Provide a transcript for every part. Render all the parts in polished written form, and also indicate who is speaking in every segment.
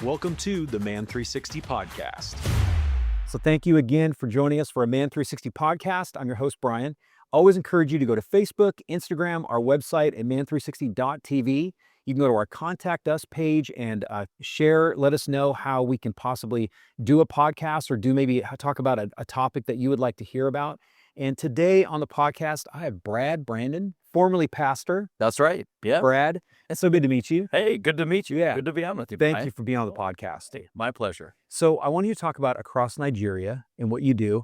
Speaker 1: Welcome to the Man 360 podcast.
Speaker 2: So thank you again for joining us for a Man 360 podcast. I'm your host, Brian. Always encourage you to go to Facebook, Instagram, our website at man360.tv. You can go to our Contact Us page and let us know how we can possibly do a podcast or maybe talk about a topic that you would like to hear about. And today on the podcast, I have Brandon, formerly pastor.
Speaker 3: That's right. Yeah.
Speaker 2: Brad, it's so good to meet you.
Speaker 3: Hey, good to meet you.
Speaker 2: Yeah.
Speaker 3: Good to be on with you.
Speaker 2: Thank you for being on the podcast.
Speaker 3: Hey, my pleasure.
Speaker 2: So I want you to talk about Across Nigeria and what you do.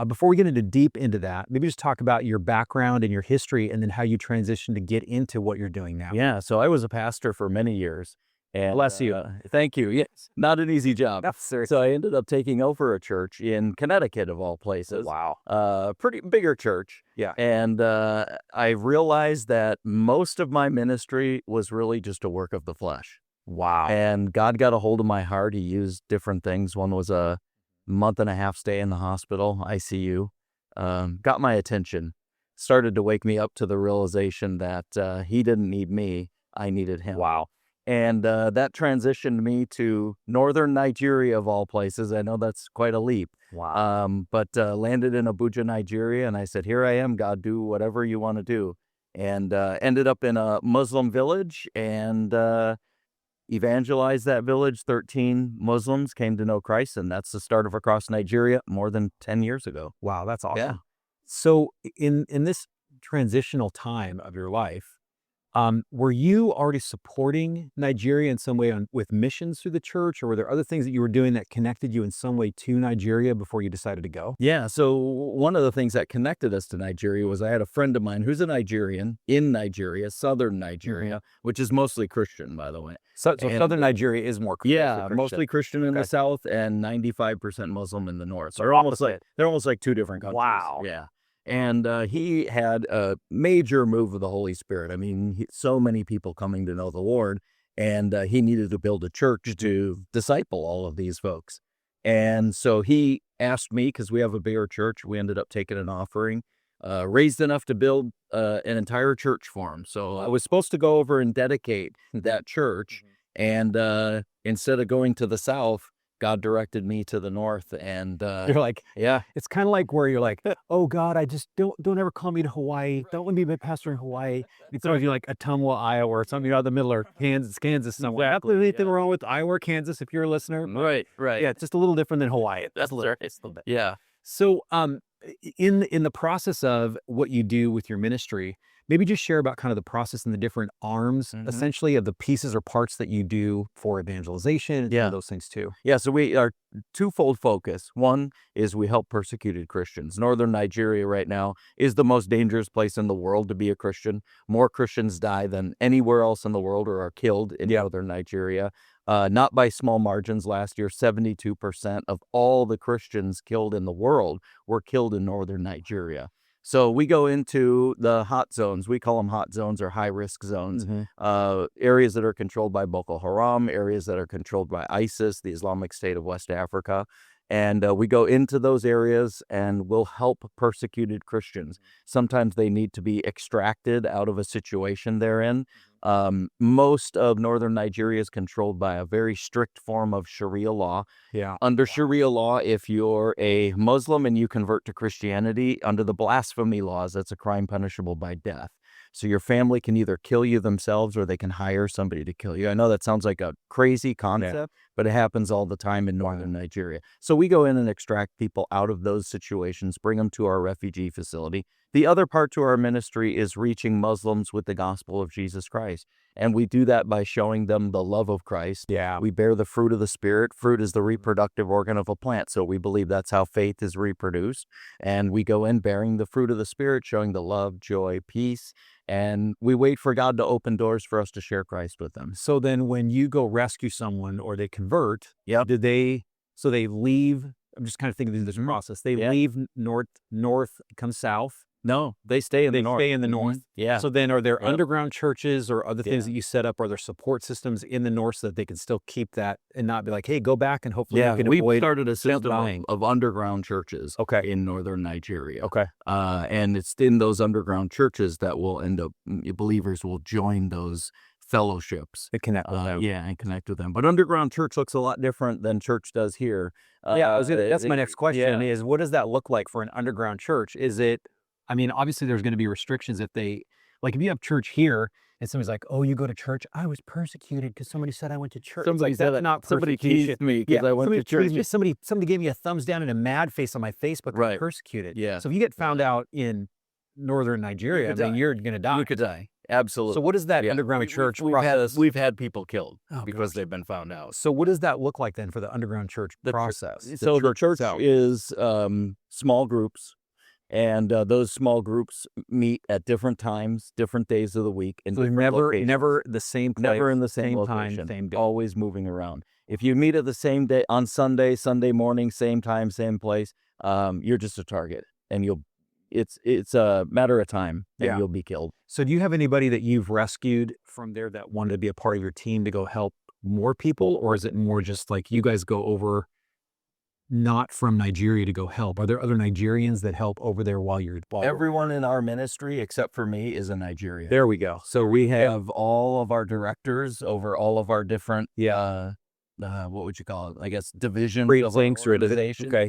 Speaker 2: Before we get deep into that, maybe just talk about your background and your history and then how you transitioned to get into what you're doing now.
Speaker 3: Yeah. So I was a pastor for many years. And,
Speaker 2: Bless you.
Speaker 3: Thank you. Yes. Not an easy job.
Speaker 2: That's serious.
Speaker 3: So I ended up taking over a church in Connecticut, of all places.
Speaker 2: Wow.
Speaker 3: Pretty bigger church.
Speaker 2: Yeah.
Speaker 3: And I realized that most of my ministry was really just a work of the flesh.
Speaker 2: Wow.
Speaker 3: And God got a hold of my heart. He used different things. One was a month-and-a-half stay in the hospital, ICU. Got my attention. Started to wake me up to the realization that he didn't need me. I needed him.
Speaker 2: Wow.
Speaker 3: And that transitioned me to northern Nigeria, of all places. I know that's quite a leap.
Speaker 2: Wow.
Speaker 3: But landed in Abuja, Nigeria, and I said, here I am, God, do whatever you want to do. And ended up in a Muslim village and evangelized that village. 13 Muslims came to know Christ, and that's the start of Across Nigeria more than 10 years ago.
Speaker 2: Wow, that's awesome.
Speaker 3: Yeah.
Speaker 2: So in this transitional time of your life, were you already supporting Nigeria in some way with missions through the church, or were there other things that you were doing that connected you in some way to Nigeria before you decided to go?
Speaker 3: Yeah, so one of the things that connected us to Nigeria was I had a friend of mine who's a Nigerian in Nigeria, southern Nigeria, which is mostly Christian, by the way.
Speaker 2: So southern Nigeria is more
Speaker 3: Christian. Mostly Christian in the south and 95% Muslim in the north. So they're almost like two different countries.
Speaker 2: Wow.
Speaker 3: Yeah. And he had a major move of the Holy Spirit. I mean, so many people coming to know the Lord, and he needed to build a church to disciple all of these folks. And so he asked me, because we have a bigger church, we ended up taking an offering, raised enough to build an entire church for him. So I was supposed to go over and dedicate that church, and instead of going to the south, God directed me to the north, and
Speaker 2: you're like,
Speaker 3: yeah,
Speaker 2: it's kind of like where you're like, oh God, I just don't ever call me to Hawaii. Don't let me be a pastor in Hawaii. It's always like Ottumwa, Iowa, or something out of the middle, or Kansas somewhere. Not anything wrong with Iowa or Kansas if you're a listener.
Speaker 3: Right.
Speaker 2: Yeah, it's just a little different than Hawaii.
Speaker 3: That's a little bit. Yeah.
Speaker 2: So, in the process of what you do with your ministry, maybe just share about kind of the process and the different arms, essentially, of the pieces or parts that you do for evangelization and some of those things too.
Speaker 3: Yeah, so we are twofold focus. One is we help persecuted Christians. Northern Nigeria right now is the most dangerous place in the world to be a Christian. More Christians die than anywhere else in the world or are killed in northern Nigeria. Not by small margins. Last year, 72% of all the Christians killed in the world were killed in northern Nigeria. So we go into the hot zones. We call them hot zones or high-risk zones, areas that are controlled by Boko Haram, areas that are controlled by ISIS, the Islamic State of West Africa. And we go into those areas and we'll help persecuted Christians. Sometimes they need to be extracted out of a situation they're in. Most of northern Nigeria is controlled by a very strict form of Sharia law.
Speaker 2: Yeah.
Speaker 3: Under Sharia law, if you're a Muslim and you convert to Christianity, under the blasphemy laws, that's a crime punishable by death. So your family can either kill you themselves or they can hire somebody to kill you. I know that sounds like a crazy concept, but it happens all the time in northern Nigeria. So we go in and extract people out of those situations, bring them to our refugee facility. The other part to our ministry is reaching Muslims with the gospel of Jesus Christ. And we do that by showing them the love of Christ.
Speaker 2: Yeah.
Speaker 3: We bear the fruit of the Spirit. Fruit is the reproductive organ of a plant. So we believe that's how faith is reproduced. And we go in bearing the fruit of the Spirit, showing the love, joy, peace. And we wait for God to open doors for us to share Christ with them.
Speaker 2: So then when you go rescue someone or they convert, they leave, I'm just kind of thinking through this process. They leave north, come south.
Speaker 3: No, they stay in the north.
Speaker 2: They stay in the north.
Speaker 3: Yeah.
Speaker 2: So then are there underground churches or other things that you set up? Are there support systems in the north so that they can still keep that and not be like, hey, go back and hopefully you can
Speaker 3: we started a system of underground churches
Speaker 2: in
Speaker 3: northern Nigeria.
Speaker 2: Okay.
Speaker 3: And it's in those underground churches that will end up, believers will join those fellowships.
Speaker 2: To connect with them.
Speaker 3: Yeah, and connect with them. But underground church looks a lot different than church does here.
Speaker 2: That's my next question is, what does that look like for an underground church? Is it, I mean, obviously there's going to be restrictions if they, like if you have church here and somebody's like, oh, you go to church? I was persecuted because somebody said I went to church.
Speaker 3: Somebody
Speaker 2: It's
Speaker 3: said
Speaker 2: like, that's
Speaker 3: that.
Speaker 2: not
Speaker 3: Somebody
Speaker 2: persecution.
Speaker 3: teased me because I went to church.
Speaker 2: Somebody gave me a thumbs down and a mad face on my Facebook.
Speaker 3: Right.
Speaker 2: I'm persecuted.
Speaker 3: Yeah.
Speaker 2: So if you get found out in northern Nigeria, you're going to die.
Speaker 3: You could die. Absolutely.
Speaker 2: So what is that underground church process?
Speaker 3: We've had people killed because they've been found out.
Speaker 2: So what does that look like then for the underground church process?
Speaker 3: The church is small groups, and those small groups meet at different times, different days of the week.
Speaker 2: So never the same place,
Speaker 3: never in the same
Speaker 2: location,
Speaker 3: time,
Speaker 2: same day.
Speaker 3: Always moving around. If you meet at the same day on Sunday morning, same time, same place, you're just a target, and it's a matter of time that you'll be killed.
Speaker 2: So do you have anybody that you've rescued from there that wanted to be a part of your team to go help more people? Or is it more just like you guys go over not from Nigeria to go help? Are there other Nigerians that help over there while you're
Speaker 3: Everyone in our ministry except for me is a Nigerian.
Speaker 2: There we go.
Speaker 3: So we have all of our directors over all of our different what would you call it? I guess divisions of
Speaker 2: links or
Speaker 3: organization.
Speaker 2: Okay,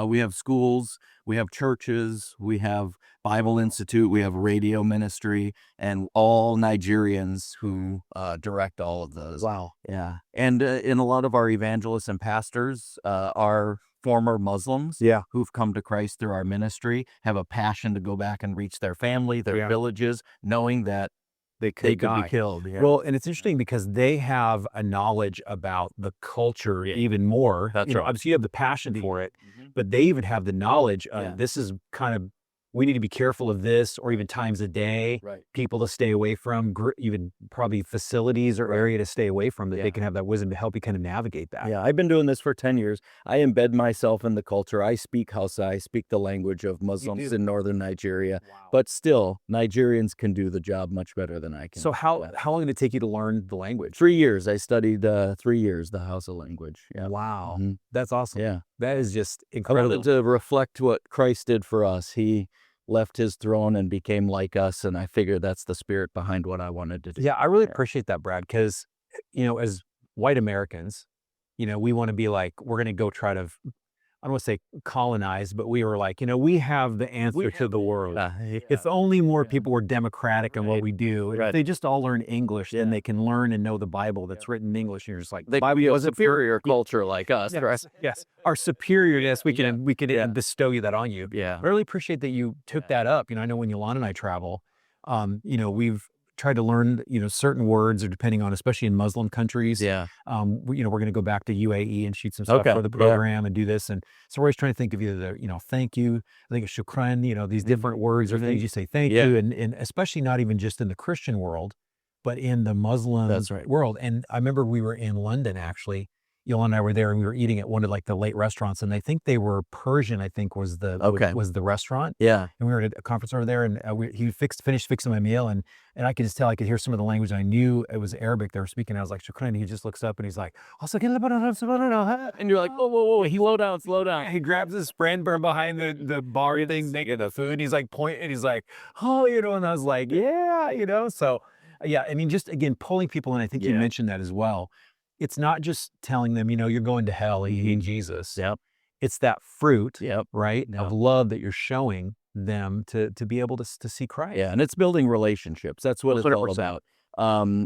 Speaker 3: We have schools, we have churches, we have Bible Institute, we have radio ministry, and all Nigerians who direct all of those.
Speaker 2: Wow.
Speaker 3: Yeah. And in a lot of our evangelists and pastors are former Muslims who've come to Christ through our ministry, have a passion to go back and reach their family, their villages, knowing that they could be killed. Yeah.
Speaker 2: Well, and it's interesting because they have a knowledge about the culture even more.
Speaker 3: That's right.
Speaker 2: Obviously, you have the passion for it, but they even have the knowledge of this is kind of, we need to be careful of this, or even times a day, people to stay away from, even probably facilities or area to stay away from, that they can have that wisdom to help you kind of navigate that.
Speaker 3: Yeah, I've been doing this for 10 years. I embed myself in the culture. I speak Hausa. I speak the language of Muslims in northern Nigeria. Wow. But still, Nigerians can do the job much better than I can.
Speaker 2: So how long did it take you to learn the language?
Speaker 3: 3 years. I studied 3 years the Hausa language. Yeah.
Speaker 2: Wow. That's awesome.
Speaker 3: Yeah.
Speaker 2: That is just incredible.
Speaker 3: I wanted to reflect what Christ did for us. He left his throne and became like us, and I figured that's the spirit behind what I wanted to do.
Speaker 2: Yeah, I really appreciate that, Brad, because, as white Americans, we want to be like, we're going to go try to, I don't want to say colonize, but we were like, we have the answer to the world. If only more people were democratic in what we do. If they just all learn English, then they can learn and know the Bible that's written in English. And you're just like,
Speaker 3: the Bible was a superior culture like us, right?
Speaker 2: Yes. Our superiorness, we can bestow you that on you.
Speaker 3: Yeah.
Speaker 2: I really appreciate that you took that up. I know when Yolanda and I travel, we've tried to learn, certain words, or depending on, especially in Muslim countries.
Speaker 3: Yeah.
Speaker 2: We're going to go back to UAE and shoot some stuff for the program and do this. And so we're always trying to think of either the, thank you, I think it's shukran, these different words or things you say thank you. And especially not even just in the Christian world, but in the Muslim world. And I remember we were in London, actually. Yolanda and I were there, and we were eating at one of the late restaurants, and I think they were Persian. I think was the restaurant.
Speaker 3: Yeah.
Speaker 2: And we were at a conference over there, and he finished fixing my meal, and I could just tell, I could hear some of the language. I knew it was Arabic they were speaking. I was like, shukran. He just looks up and he's like,
Speaker 3: and you're like, whoa, slow down.
Speaker 2: He grabs his friend behind the bar thing, making the food. And he's like pointing, and he's like, oh, and I was like, so yeah. I mean, just again pulling people in. I think you mentioned that as well. It's not just telling them, you're going to hell, in Jesus.
Speaker 3: Yep.
Speaker 2: It's that fruit, right, of love that you're showing them to be able to see Christ.
Speaker 3: Yeah, and it's building relationships. That's what 100%. It's all about.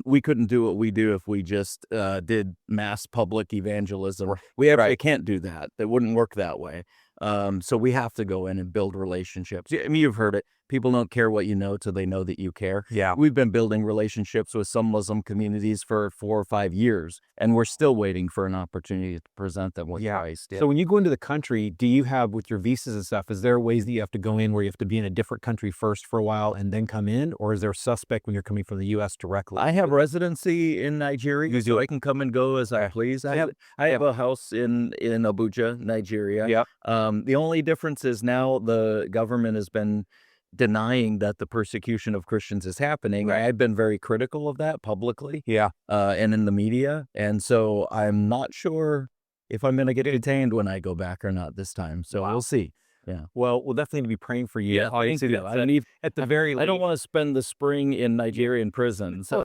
Speaker 3: We couldn't do what we do if we just did mass public evangelism. We actually can't do that. It wouldn't work that way. So we have to go in and build relationships. I mean, you've heard it. People don't care what you know till they know that you care.
Speaker 2: Yeah.
Speaker 3: We've been building relationships with some Muslim communities for 4 or 5 years, and we're still waiting for an opportunity to present them with Christ. Yeah.
Speaker 2: So when you go into the country, do you have, with your visas and stuff, is there ways that you have to go in where you have to be in a different country first for a while and then come in? Or is there a suspect when you're coming from the U.S. directly?
Speaker 3: I have residency in Nigeria, so I can come and go as I please. I have a house in Abuja, Nigeria.
Speaker 2: Yeah.
Speaker 3: The only difference is now the government has been denying that the persecution of Christians is happening.
Speaker 2: Right.
Speaker 3: I've been very critical of that publicly.
Speaker 2: Yeah.
Speaker 3: And in the media. And so I'm not sure if I'm going to get detained when I go back or not this time. So we'll see. Yeah.
Speaker 2: Well, we'll definitely be praying for you.
Speaker 3: Yeah,
Speaker 2: Obviously,
Speaker 3: thank you.
Speaker 2: that's at the very
Speaker 3: I don't
Speaker 2: least.
Speaker 3: want to spend the spring in Nigerian prison. So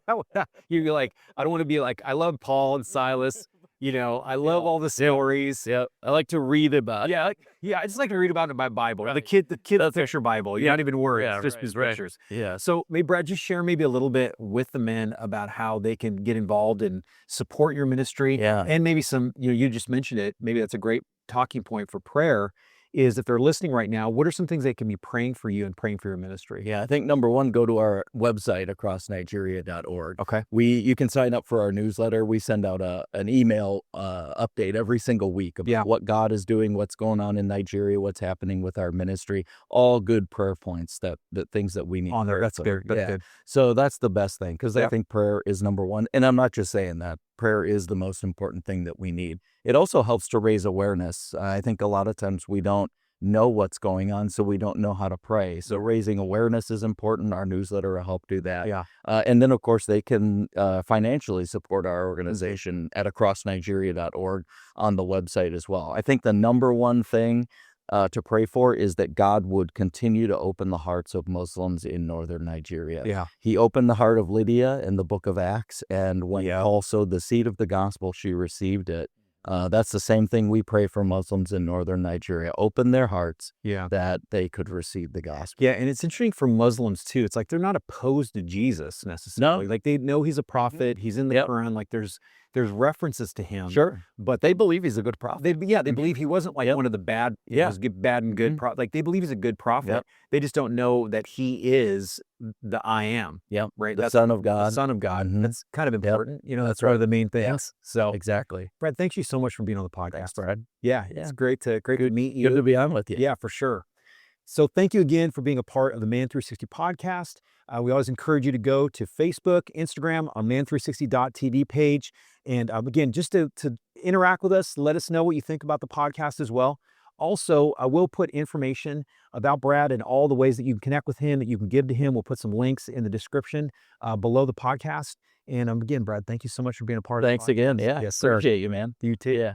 Speaker 2: You're like, I don't want to be like, I love Paul and Silas. I love all the stories.
Speaker 3: yeah, I like to read about.
Speaker 2: Yeah, I just like to read about it in my Bible.
Speaker 3: Right.
Speaker 2: The kid
Speaker 3: That's
Speaker 2: picture Bible.
Speaker 3: Yeah.
Speaker 2: Not even words,
Speaker 3: Yeah,
Speaker 2: just
Speaker 3: right,
Speaker 2: his
Speaker 3: right.
Speaker 2: pictures.
Speaker 3: Yeah.
Speaker 2: So maybe Brad, just share maybe a little bit with the men about how they can get involved and support your ministry.
Speaker 3: Yeah.
Speaker 2: And maybe some, you just mentioned it. Maybe that's a great talking point for prayer. Is if they're listening right now, what are some things they can be praying for you and praying for your ministry?
Speaker 3: Yeah, I think number one, go to our website, acrossnigeria.org.
Speaker 2: Okay.
Speaker 3: You can sign up for our newsletter. We send out an email update every single week about what God is doing, what's going on in Nigeria, what's happening with our ministry. All good prayer points that things that we need
Speaker 2: On there. That's
Speaker 3: for.
Speaker 2: good. That's good.
Speaker 3: So that's the best thing, because I think prayer is number one. And I'm not just saying that. Prayer is the most important thing that we need. It also helps to raise awareness. I think a lot of times we don't know what's going on, so we don't know how to pray. So raising awareness is important. Our newsletter will help do that.
Speaker 2: Yeah.
Speaker 3: And then, of course, they can financially support our organization at acrossnigeria.org on the website as well. I think the number one thing to pray for is that God would continue to open the hearts of Muslims in northern Nigeria.
Speaker 2: Yeah.
Speaker 3: He opened the heart of Lydia in the book of Acts, and when Paul sowed the seed of the gospel, she received it. That's the same thing we pray for Muslims in northern Nigeria. Open their hearts that they could receive the gospel.
Speaker 2: Yeah, and it's interesting for Muslims too. It's like they're not opposed to Jesus necessarily.
Speaker 3: No.
Speaker 2: Like they know he's a prophet. He's in the Quran. Like there's references to him.
Speaker 3: Sure.
Speaker 2: But
Speaker 3: They believe he's a good prophet.
Speaker 2: they believe he wasn't like one of the bad, was bad and good prophet. Like they believe he's a good prophet.
Speaker 3: Yep.
Speaker 2: They just don't know that he is the I am.
Speaker 3: Yep.
Speaker 2: Right.
Speaker 3: The Son of God.
Speaker 2: The Son of God.
Speaker 3: Mhm.
Speaker 2: That's kind of important. That's
Speaker 3: That's
Speaker 2: one
Speaker 3: right.
Speaker 2: of the main things.
Speaker 3: Yeah.
Speaker 2: So
Speaker 3: Exactly.
Speaker 2: Brad, thank you so much for being on the podcast.
Speaker 3: Thanks, Brad.
Speaker 2: Yeah, it's great to meet you.
Speaker 3: Good to be on with you.
Speaker 2: Yeah, for sure. So thank you again for being a part of the Man 360 podcast. We always encourage you to go to Facebook, Instagram, on man360.tv page. And again, just to interact with us, let us know what you think about the podcast as well. Also, I will put information about Brad and all the ways that you can connect with him, that you can give to him. We'll put some links in the description below the podcast. And again, Brad, thank you so much for being a part of the podcast.
Speaker 3: Thanks again. Yeah.
Speaker 2: Yes, sir.
Speaker 3: Appreciate you, man.
Speaker 2: You too.
Speaker 3: Yeah.